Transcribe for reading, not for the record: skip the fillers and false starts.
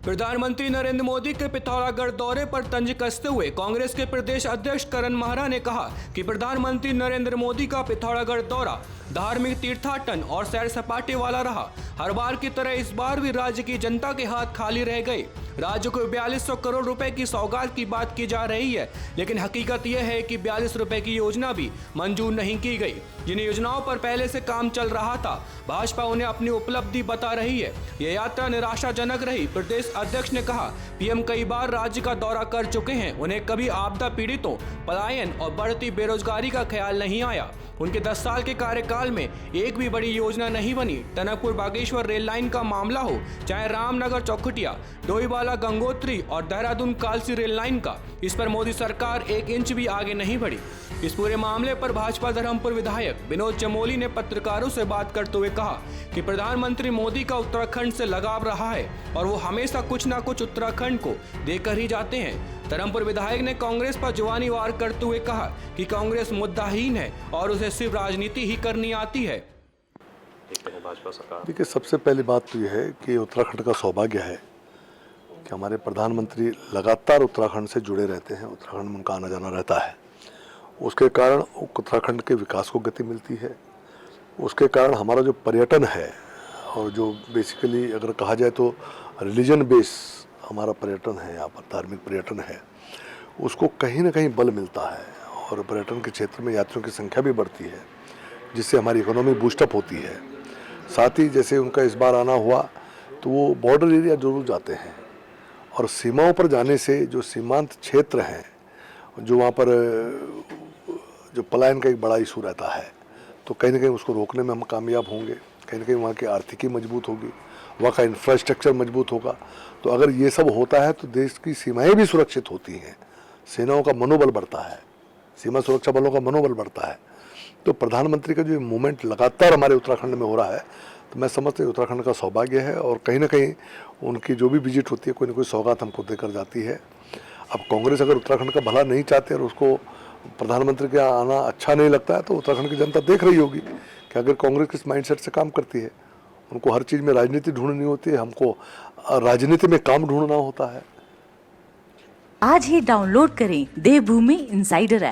प्रधानमंत्री नरेंद्र मोदी के पिथौरागढ़ दौरे पर तंज कसते हुए कांग्रेस के प्रदेश अध्यक्ष करण महरा ने कहा कि प्रधानमंत्री नरेंद्र मोदी का पिथौरागढ़ दौरा धार्मिक तीर्थाटन और सैर सपाटे वाला रहा। हर बार की तरह इस बार भी राज्य की जनता के हाथ खाली रह गए। राज्य को 4200 करोड़ रुपए की सौगात की बात की जा रही है, लेकिन हकीकत यह है कि 42 रुपए की योजना भी मंजूर नहीं की गई। जिन योजनाओं पर पहले से काम चल रहा था, भाजपा उन्हें अपनी उपलब्धि बता रही है। यह यात्रा निराशाजनक रही। प्रदेश अध्यक्ष ने कहा, पीएम कई बार राज्य का दौरा कर चुके हैं, उन्हें कभी आपदा पीड़ितों, पलायन और बढ़ती बेरोजगारी का ख्याल नहीं आया। उनके 10 साल के कार्यकाल में एक भी बड़ी योजना नहीं बनी। टनकपुर बागेश्वर रेल लाइन का मामला हो, चाहे रामनगर चौखुटिया, डोईवाला गंगोत्री और देहरादून कालसी रेल लाइन का, इस पर मोदी सरकार 1 इंच भी आगे नहीं बढ़ी। इस पूरे मामले पर भाजपा धर्मपुर विधायक विनोद चमोली ने पत्रकारों से बात करते हुए कहा कि प्रधानमंत्री मोदी का उत्तराखंड से लगाव रहा है और वो हमेशा कुछ न कुछ उत्तराखंड को देकर ही जाते हैं। धर्मपुर विधायक ने कांग्रेस पर जुबानी वार करते हुए कहा कि कांग्रेस मुद्दाहीन है और उसे सिर्फ राजनीति ही करनी आती है। भाजपा सरकार, देखिए, सबसे पहली बात तो यह है कि उत्तराखंड का सौभाग्य है कि हमारे प्रधानमंत्री लगातार उत्तराखंड से जुड़े रहते हैं। उत्तराखंड में उनका आना जाना रहता है। उसके कारण उत्तराखंड के विकास को गति मिलती है। उसके कारण हमारा जो पर्यटन है और जो बेसिकली अगर कहा जाए तो रिलीजन बेस हमारा पर्यटन है, यहाँ पर धार्मिक पर्यटन है, उसको कहीं ना कहीं बल मिलता है और पर्यटन के क्षेत्र में यात्रियों की संख्या भी बढ़ती है, जिससे हमारी इकोनॉमी बूस्टअप होती है। साथ ही जैसे उनका इस बार आना हुआ तो वो बॉर्डर एरिया जरूर जाते हैं और सीमाओं पर जाने से जो सीमांत क्षेत्र हैं, जो वहाँ पर जो पलायन का एक बड़ा इशू रहता है, तो कहीं ना कहीं उसको रोकने में हम कामयाब होंगे। कहीं ना कहीं वहाँ की आर्थिकी मजबूत होगी, वहाँ का इंफ्रास्ट्रक्चर मजबूत होगा। तो अगर ये सब होता है तो देश की सीमाएं भी सुरक्षित होती हैं, सेनाओं का मनोबल बढ़ता है, सीमा सुरक्षा बलों का मनोबल बढ़ता है। तो प्रधानमंत्री का जो मूवमेंट लगातार हमारे उत्तराखंड में हो रहा है, तो मैं समझता हूँ उत्तराखंड का सौभाग्य है और कहीं ना कहीं उनकी जो भी विजिट होती है कोई ना कोई सौगात हमको देकर जाती है। अब कांग्रेस अगर उत्तराखंड का भला नहीं चाहते और उसको प्रधानमंत्री का आना अच्छा नहीं लगता है, तो उत्तराखंड की जनता देख रही होगी कि अगर कांग्रेस किस माइंडसेट से काम करती है। उनको हर चीज़ में राजनीति ढूंढनी होती है, हमको राजनीति में काम ढूंढना होता है। आज ही डाउनलोड करें देवभूमि इंसाइडर ऐप।